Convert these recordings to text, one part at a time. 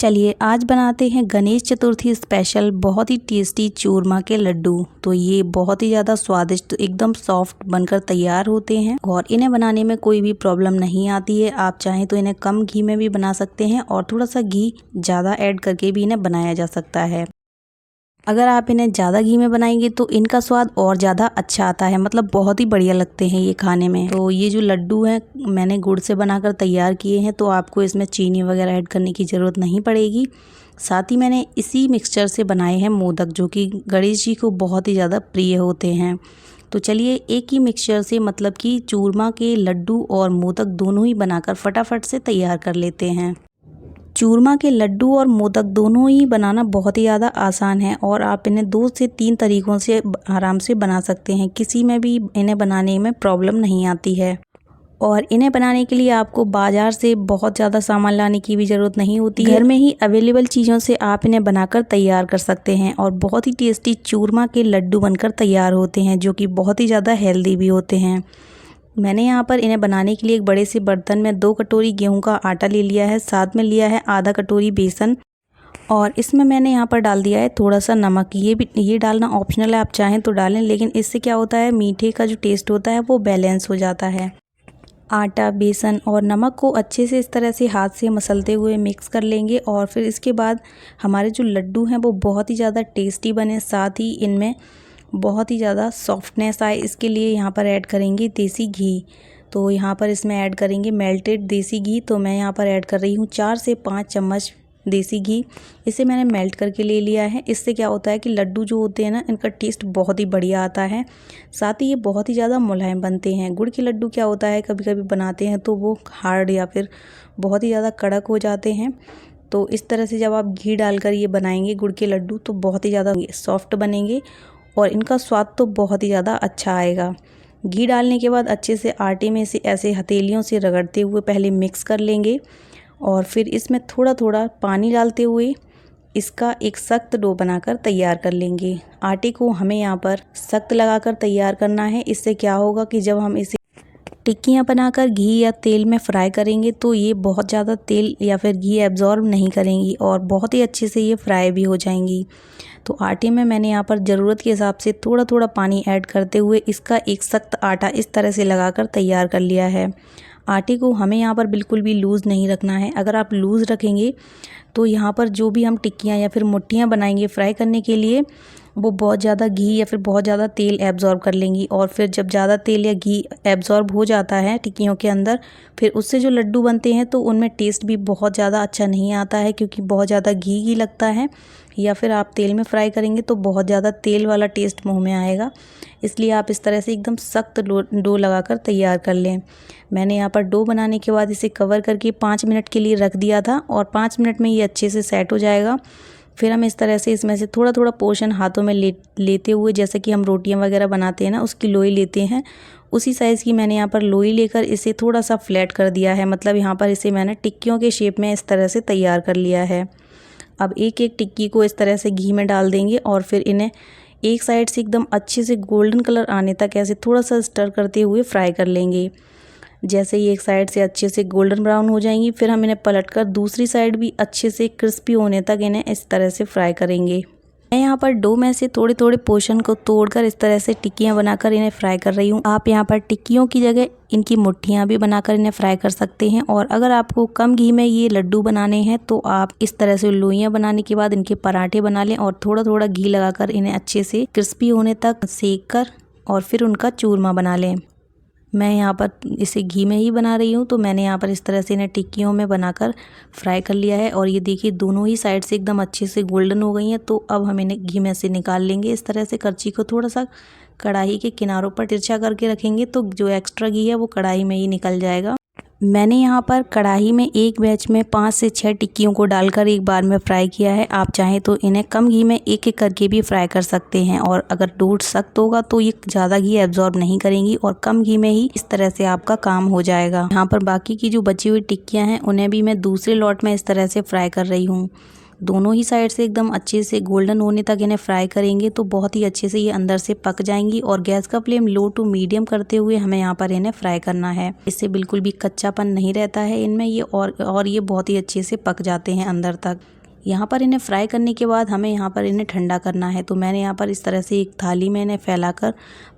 चलिए आज बनाते हैं गणेश चतुर्थी स्पेशल बहुत ही टेस्टी चूरमा के लड्डू। तो ये बहुत ही ज़्यादा स्वादिष्ट एकदम सॉफ्ट बनकर तैयार होते हैं और इन्हें बनाने में कोई भी प्रॉब्लम नहीं आती है। आप चाहें तो इन्हें कम घी में भी बना सकते हैं और थोड़ा सा घी ज़्यादा ऐड करके भी इन्हें बनाया जा सकता है। अगर आप इन्हें ज़्यादा घी में बनाएंगे तो इनका स्वाद और ज़्यादा अच्छा आता है, मतलब बहुत ही बढ़िया लगते हैं ये खाने में। तो ये जो लड्डू हैं मैंने गुड़ से बनाकर तैयार किए हैं, तो आपको इसमें चीनी वगैरह ऐड करने की ज़रूरत नहीं पड़ेगी। साथ ही मैंने इसी मिक्सचर से बनाए हैं मोदक, जो कि गणेश जी को बहुत ही ज़्यादा प्रिय होते हैं। तो चलिए एक ही मिक्सचर से मतलब कि चूरमा के लड्डू और मोदक दोनों ही बनाकर फटाफट से तैयार कर लेते हैं। चूरमा के लड्डू और मोदक दोनों ही बनाना बहुत ही ज़्यादा आसान है और आप इन्हें 2 से 3 तरीक़ों से आराम से बना सकते हैं। किसी में भी इन्हें बनाने में प्रॉब्लम नहीं आती है। और इन्हें बनाने के लिए आपको बाज़ार से बहुत ज़्यादा सामान लाने की भी ज़रूरत नहीं होती है। घर में ही अवेलेबल चीज़ों से आप इन्हें बनाकर तैयार कर सकते हैं और बहुत ही टेस्टी चूरमा के लड्डू बनकर तैयार होते हैं, जो कि बहुत ही ज़्यादा हेल्दी भी होते हैं। मैंने यहाँ पर इन्हें बनाने के लिए एक बड़े से बर्तन में 2 कटोरी गेहूं का आटा ले लिया है, साथ में लिया है आधा कटोरी बेसन और इसमें मैंने यहाँ पर डाल दिया है थोड़ा सा नमक। ये डालना ऑप्शनल है, आप चाहें तो डालें, लेकिन इससे क्या होता है मीठे का जो टेस्ट होता है वो बैलेंस हो जाता है। आटा, बेसन और नमक को अच्छे से इस तरह से हाथ से मसलते हुए मिक्स कर लेंगे और फिर इसके बाद हमारे जो लड्डू हैं वो बहुत ही ज़्यादा टेस्टी बने, साथ ही इनमें बहुत ही ज़्यादा सॉफ्टनेस आए, इसके लिए यहाँ पर ऐड करेंगे देसी घी। तो यहाँ पर इसमें ऐड करेंगे मेल्टेड देसी घी। तो मैं यहाँ पर ऐड कर रही हूँ 4 से 5 चम्मच देसी घी। इसे मैंने मेल्ट करके ले लिया है। इससे क्या होता है कि लड्डू जो होते हैं ना, इनका टेस्ट बहुत ही बढ़िया आता है, साथ ही ये बहुत ही ज़्यादा मुलायम बनते हैं। गुड़ के लड्डू क्या होता है कभी कभी बनाते हैं तो वो हार्ड या फिर बहुत ही ज़्यादा कड़क हो जाते हैं। तो इस तरह से जब आप घी डालकर ये बनाएंगे गुड़ के लड्डू तो बहुत ही ज़्यादा सॉफ्ट बनेंगे और इनका स्वाद तो बहुत ही ज़्यादा अच्छा आएगा। घी डालने के बाद अच्छे से आटे में से ऐसे हथेलियों से रगड़ते हुए पहले मिक्स कर लेंगे और फिर इसमें थोड़ा थोड़ा पानी डालते हुए इसका एक सख्त डो बनाकर तैयार कर लेंगे। आटे को हमें यहाँ पर सख्त लगाकर तैयार करना है। इससे क्या होगा कि जब हम इसे टिक्कियाँ बनाकर घी या तेल में फ्राई करेंगे तो ये बहुत ज़्यादा तेल या फिर घी एब्जॉर्ब नहीं करेंगी और बहुत ही अच्छे से ये फ्राई भी हो जाएंगी। तो आटे में मैंने यहाँ पर ज़रूरत के हिसाब से थोड़ा थोड़ा पानी ऐड करते हुए इसका एक सख्त आटा इस तरह से लगाकर तैयार कर लिया है। आटे को हमें यहाँ पर बिल्कुल भी लूज़ नहीं रखना है। अगर आप लूज़ रखेंगे तो यहाँ पर जो भी हम टिक्कियाँ या फिर मुट्ठियाँ बनाएंगे फ्राई करने के लिए, वो बहुत ज़्यादा घी या फिर बहुत ज़्यादा तेल एब्जॉर्ब कर लेंगी और फिर जब ज़्यादा तेल या घी एब्जॉर्ब हो जाता है टिक्कियों के अंदर, फिर उससे जो लड्डू बनते हैं तो उनमें टेस्ट भी बहुत ज़्यादा अच्छा नहीं आता है, क्योंकि बहुत ज़्यादा घी लगता है या फिर आप तेल में फ्राई करेंगे तो बहुत ज़्यादा तेल वाला टेस्ट मुँह में आएगा। इसलिए आप इस तरह से एकदम सख्त डो लगाकर तैयार कर लें। मैंने यहाँ पर डो बनाने के बाद इसे कवर करके 5 मिनट के लिए रख दिया था और 5 मिनट में ये अच्छे से सेट हो जाएगा। फिर हम इस तरह से इसमें से थोड़ा थोड़ा पोर्शन हाथों में लेते हुए, जैसे कि हम रोटियां वगैरह बनाते हैं ना उसकी लोई लेते हैं, उसी साइज़ की मैंने यहाँ पर लोई लेकर इसे थोड़ा सा फ्लैट कर दिया है। मतलब यहाँ पर इसे मैंने टिक्कियों के शेप में इस तरह से तैयार कर लिया है। अब एक एक टिक्की को इस तरह से घी में डाल देंगे और फिर इन्हें एक साइड से एकदम अच्छे से गोल्डन कलर आने तक ऐसे थोड़ा सा स्टर करते हुए फ्राई कर लेंगे। जैसे ही एक साइड से अच्छे से गोल्डन ब्राउन हो जाएंगी, फिर हम इन्हें पलटकर दूसरी साइड भी अच्छे से क्रिस्पी होने तक इन्हें इस तरह से फ्राई करेंगे। मैं यहाँ पर डो में से थोड़े थोड़े पोर्शन को तोड़कर इस तरह से टिक्कियाँ बनाकर इन्हें फ्राई कर रही हूँ। आप यहाँ पर टिक्कियों की जगह इनकी मुट्ठियाँ भी बनाकर इन्हें फ्राई कर सकते हैं। और अगर आपको कम घी में ये लड्डू बनाने हैं तो आप इस तरह से लोइयाँ बनाने के बाद इनके पराठे बना लें और थोड़ा थोड़ा घी लगाकर इन्हें अच्छे से क्रिस्पी होने तक सेक कर और फिर उनका चूरमा बना लें। मैं यहाँ पर इसे घी में ही बना रही हूँ, तो मैंने यहाँ पर इस तरह से इन्हें टिक्कियों में बनाकर फ्राई कर लिया है और ये देखिए दोनों ही साइड से एकदम अच्छे से गोल्डन हो गई हैं। तो अब हम इन्हें घी में से निकाल लेंगे। इस तरह से करछी को थोड़ा सा कढ़ाई के किनारों पर तिरछा करके रखेंगे तो जो एक्स्ट्रा घी है वो कढ़ाई में ही निकल जाएगा। मैंने यहाँ पर कढ़ाई में एक बैच में 5 से 6 टिक्कियों को डालकर एक बार में फ्राई किया है। आप चाहें तो इन्हें कम घी में एक एक करके भी फ्राई कर सकते हैं और अगर डो सख्त होगा तो ये ज़्यादा घी एब्जॉर्ब नहीं करेंगी और कम घी में ही इस तरह से आपका काम हो जाएगा। यहाँ पर बाकी की जो बची हुई टिक्कियाँ हैं उन्हें भी मैं दूसरे लॉट में इस तरह से फ्राई कर रही हूँ। दोनों ही साइड से एकदम अच्छे से गोल्डन होने तक इन्हें फ्राई करेंगे तो बहुत ही अच्छे से ये अंदर से पक जाएंगी। और गैस का फ्लेम लो टू मीडियम करते हुए हमें यहाँ पर इन्हें फ्राई करना है। इससे बिल्कुल भी कच्चापन नहीं रहता है इनमें ये और ये बहुत ही अच्छे से पक जाते हैं अंदर तक। यहाँ पर इन्हें फ्राई करने के बाद हमें यहाँ पर इन्हें ठंडा करना है। तो मैंने यहाँ पर इस तरह से एक थाली में इन्हें फैलाकर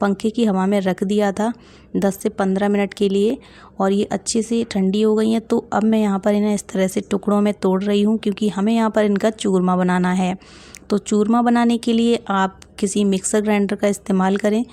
पंखे की हवा में रख दिया था 10 से 15 मिनट के लिए, और ये अच्छे से ठंडी हो गई हैं। तो अब मैं यहाँ पर इन्हें इस तरह से टुकड़ों में तोड़ रही हूँ, क्योंकि हमें यहाँ पर इनका चूरमा बनाना है। तो चूरमा बनाने के लिए आप किसी मिक्सर ग्राइंडर का इस्तेमाल करें,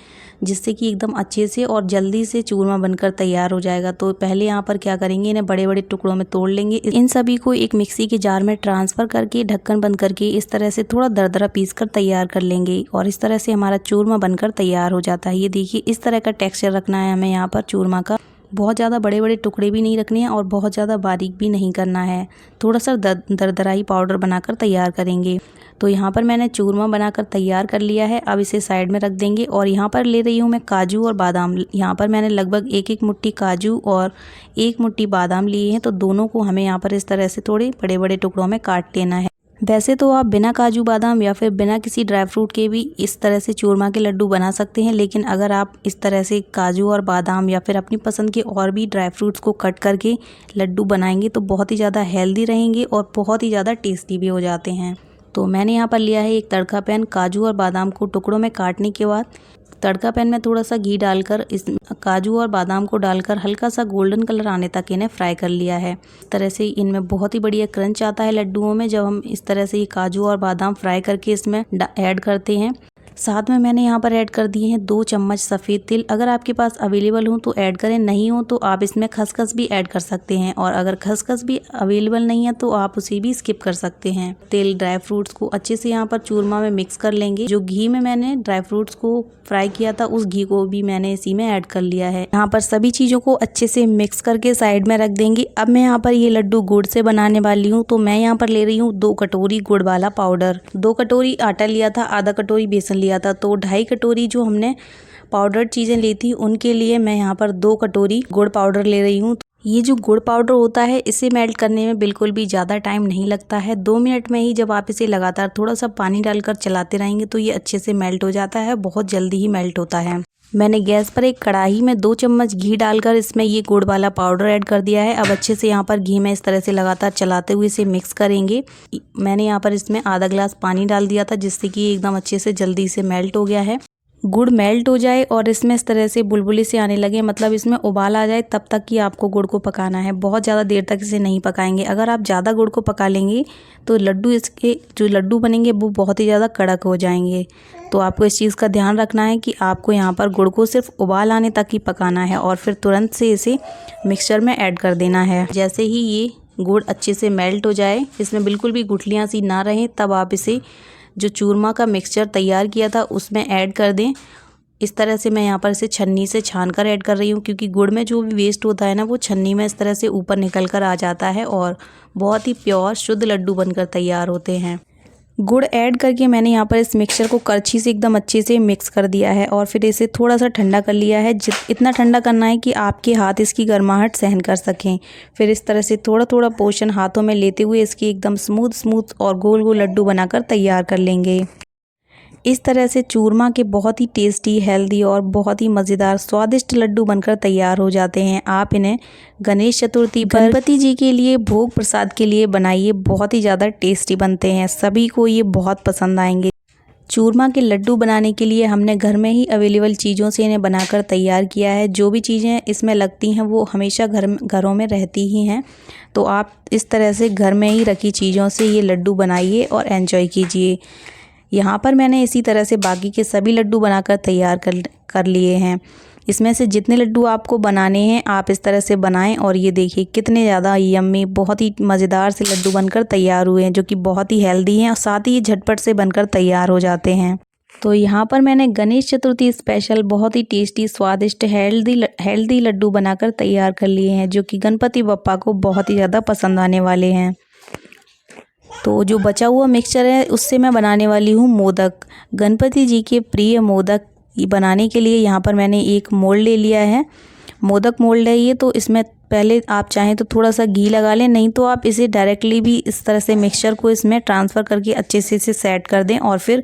जिससे कि एकदम अच्छे से और जल्दी से चूरमा बनकर तैयार हो जाएगा। तो पहले यहाँ पर क्या करेंगे, इन्हें बड़े बड़े टुकड़ों में तोड़ लेंगे। इन सभी को एक मिक्सी के जार में ट्रांसफ़र करके ढक्कन बंद करके इस तरह से थोड़ा दरदरा पीस कर तैयार कर लेंगे, और इस तरह से हमारा चूरमा बनकर तैयार हो जाता है। ये देखिए इस तरह का टेक्सचर रखना है हमें यहाँ पर चूरमा का। बहुत ज़्यादा बड़े बड़े टुकड़े भी नहीं रखने हैं और बहुत ज़्यादा बारीक भी नहीं करना है। थोड़ा सा दरदराई पाउडर बनाकर तैयार करेंगे। तो यहाँ पर मैंने चूरमा बनाकर तैयार कर लिया है। अब इसे साइड में रख देंगे, और यहाँ पर ले रही हूँ मैं काजू और बादाम। यहाँ पर मैंने लगभग एक मुट्ठी काजू और 1 मुट्ठी बादाम लिए हैं। तो दोनों को हमें यहाँ पर इस तरह से थोड़े बड़े बड़े टुकड़ों में काट लेना है। वैसे तो आप बिना काजू बादाम या फिर बिना किसी ड्राई फ्रूट के भी इस तरह से चूरमा के लड्डू बना सकते हैं, लेकिन अगर आप इस तरह से काजू और बादाम या फिर अपनी पसंद के और भी ड्राई फ्रूट्स को कट करके लड्डू बनाएंगे तो बहुत ही ज़्यादा हेल्दी रहेंगे और बहुत ही ज़्यादा टेस्टी भी हो जाते हैं। तो मैंने यहाँ पर लिया है एक तड़का पैन। काजू और बादाम को टुकड़ों में काटने के बाद तड़का पैन में थोड़ा सा घी डालकर इस काजू और बादाम को डालकर हल्का सा गोल्डन कलर आने तक इन्हें फ्राई कर लिया है। इस तरह से इनमें बहुत ही बढ़िया क्रंच आता है लड्डुओं में जब हम इस तरह से ये काजू और बादाम फ्राई करके इसमें ऐड करते हैं। साथ में मैंने यहाँ पर ऐड कर दिए हैं 2 चम्मच सफ़ेद तिल। अगर आपके पास अवेलेबल हो तो ऐड करें, नहीं हो तो आप इसमें खसखस भी ऐड कर सकते हैं, और अगर खसखस भी अवेलेबल नहीं है तो आप उसे भी स्किप कर सकते हैं। तिल ड्राई फ्रूट्स को अच्छे से यहाँ पर चूरमा में मिक्स कर लेंगे। जो घी में मैंने ड्राई फ्रूट्स को फ्राई किया था उस घी को भी मैंने इसी में ऐड कर लिया है। यहाँ पर सभी चीज़ों को अच्छे से मिक्स करके साइड में रख देंगे। अब मैं यहाँ पर ये लड्डू गुड़ से बनाने वाली हूँ। तो मैं यहाँ पर ले रही हूँ 2 कटोरी गुड़ वाला पाउडर। 2 कटोरी आटा लिया था, आधा कटोरी बेसन लिया था। तो 2.5 कटोरी जो हमने पाउडर्ड चीज़ें ली थी उनके लिए मैं यहाँ पर 2 कटोरी गुड़ पाउडर ले रही हूँ। ये जो गुड़ पाउडर होता है इसे मेल्ट करने में बिल्कुल भी ज़्यादा टाइम नहीं लगता है। 2 मिनट में ही जब आप इसे लगातार थोड़ा सा पानी डालकर चलाते रहेंगे तो ये अच्छे से मेल्ट हो जाता है, बहुत जल्दी ही मेल्ट होता है। मैंने गैस पर एक कढ़ाई में 2 चम्मच घी डालकर इसमें ये गुड़ वाला पाउडर ऐड कर दिया है। अब अच्छे से यहाँ पर घी में इस तरह से लगातार चलाते हुए इसे मिक्स करेंगे। मैंने यहाँ पर इसमें आधा गिलास पानी डाल दिया था, जिससे कि एकदम अच्छे से जल्दी से मेल्ट हो गया है। गुड़ मेल्ट हो जाए और इसमें इस तरह से बुलबुली से आने लगे, मतलब इसमें उबाल आ जाए, तब तक कि आपको गुड़ को पकाना है। बहुत ज़्यादा देर तक इसे नहीं पकाएंगे। अगर आप ज़्यादा गुड़ को पका लेंगे तो लड्डू इसके जो लड्डू बनेंगे वो बहुत ही ज़्यादा कड़क हो जाएंगे। तो आपको इस चीज़ का ध्यान रखना है कि आपको यहाँ पर गुड़ को सिर्फ उबाल आने तक ही पकाना है और फिर तुरंत से इसे मिक्सचर में ऐड कर देना है। जैसे ही ये गुड़ अच्छे से मेल्ट हो जाए, इसमें बिल्कुल भी गुठलियाँ सी ना रहें, तब आप इसे जो चूरमा का मिक्सचर तैयार किया था उसमें ऐड कर दें। इस तरह से मैं यहाँ पर इसे छन्नी से छान कर ऐड कर रही हूँ, क्योंकि गुड़ में जो भी वेस्ट होता है ना वो छन्नी में इस तरह से ऊपर निकल कर आ जाता है और बहुत ही प्योर शुद्ध लड्डू बनकर तैयार होते हैं। गुड़ ऐड करके मैंने यहाँ पर इस मिक्सचर को करछी से एकदम अच्छे से मिक्स कर दिया है और फिर इसे थोड़ा सा ठंडा कर लिया है। इतना ठंडा करना है कि आपके हाथ इसकी गर्माहट सहन कर सकें। फिर इस तरह से थोड़ा थोड़ा पोर्शन हाथों में लेते हुए इसकी एकदम स्मूथ और गोल गोल लड्डू बनाकर तैयार कर लेंगे। इस तरह से चूरमा के बहुत ही टेस्टी, हेल्दी और बहुत ही मज़ेदार स्वादिष्ट लड्डू बनकर तैयार हो जाते हैं। आप इन्हें गणेश चतुर्थी पर गणपति जी के लिए भोग प्रसाद के लिए बनाइए, बहुत ही ज़्यादा टेस्टी बनते हैं। सभी को ये बहुत पसंद आएंगे। चूरमा के लड्डू बनाने के लिए हमने घर में ही अवेलेबल चीज़ों से इन्हें बनाकर तैयार किया है। जो भी चीज़ें इसमें लगती हैं वो हमेशा घरों में रहती ही हैं। तो आप इस तरह से घर में ही रखी चीज़ों से ये लड्डू बनाइए और एंजॉय कीजिए। यहाँ पर मैंने इसी तरह से बाकी के सभी लड्डू बनाकर तैयार कर लिए हैं। इसमें से जितने लड्डू आपको बनाने हैं आप इस तरह से बनाएं और ये देखिए कितने ज़्यादा यम्मी, बहुत ही मज़ेदार से लड्डू बनकर तैयार हुए हैं, जो कि बहुत ही हेल्दी हैं और साथ ही झटपट से बनकर तैयार हो जाते हैं। तो यहाँ पर मैंने गणेश चतुर्थी स्पेशल बहुत ही टेस्टी, स्वादिष्ट, हेल्दी लड्डू बनाकर तैयार कर लिए हैं, जो कि गणपति बप्पा को बहुत ही ज़्यादा पसंद आने वाले हैं। तो जो बचा हुआ मिक्सचर है उससे मैं बनाने वाली हूँ मोदक। गणपति जी के प्रिय मोदक बनाने के लिए यहाँ पर मैंने एक मोल्ड ले लिया है। मोदक मोल्ड है ये, तो इसमें पहले आप चाहें तो थोड़ा सा घी लगा लें, नहीं तो आप इसे डायरेक्टली भी इस तरह से मिक्सचर को इसमें ट्रांसफ़र करके अच्छे से इसे सेट कर दें। और फिर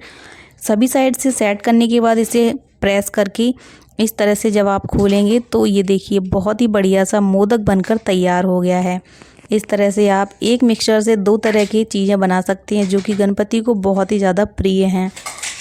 सभी साइड से सेट करने के बाद इसे प्रेस करके इस तरह से जब आप खोलेंगे तो ये देखिए बहुत ही बढ़िया सा मोदक बनकर तैयार हो गया है। इस तरह से आप एक मिक्सचर से 2 तरह की चीज़ें बना सकते हैं जो कि गणपति को बहुत ही ज़्यादा प्रिय हैं।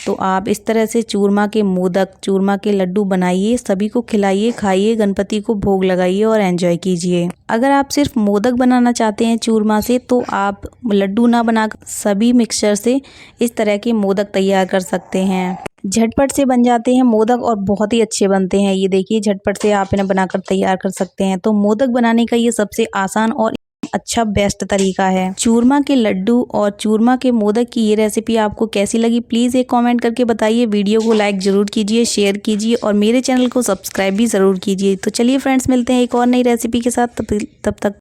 तो आप इस तरह से चूरमा के मोदक, चूरमा के लड्डू बनाइए, सभी को खिलाइए, खाइए, गणपति को भोग लगाइए और एंजॉय कीजिए। अगर आप सिर्फ मोदक बनाना चाहते हैं चूरमा से तो आप लड्डू ना बना सभी मिक्सचर से इस तरह के मोदक तैयार कर सकते हैं। झटपट से बन जाते हैं मोदक और बहुत ही अच्छे बनते हैं। ये देखिए झटपट से आप इन्हें बनाकर तैयार कर सकते हैं। तो मोदक बनाने का ये सबसे आसान और अच्छा बेस्ट तरीका है। चूरमा के लड्डू और चूरमा के मोदक की ये रेसिपी आपको कैसी लगी प्लीज़ एक कमेंट करके बताइए। वीडियो को लाइक ज़रूर कीजिए, शेयर कीजिए और मेरे चैनल को सब्सक्राइब भी ज़रूर कीजिए। तो चलिए फ्रेंड्स, मिलते हैं एक और नई रेसिपी के साथ। तब तक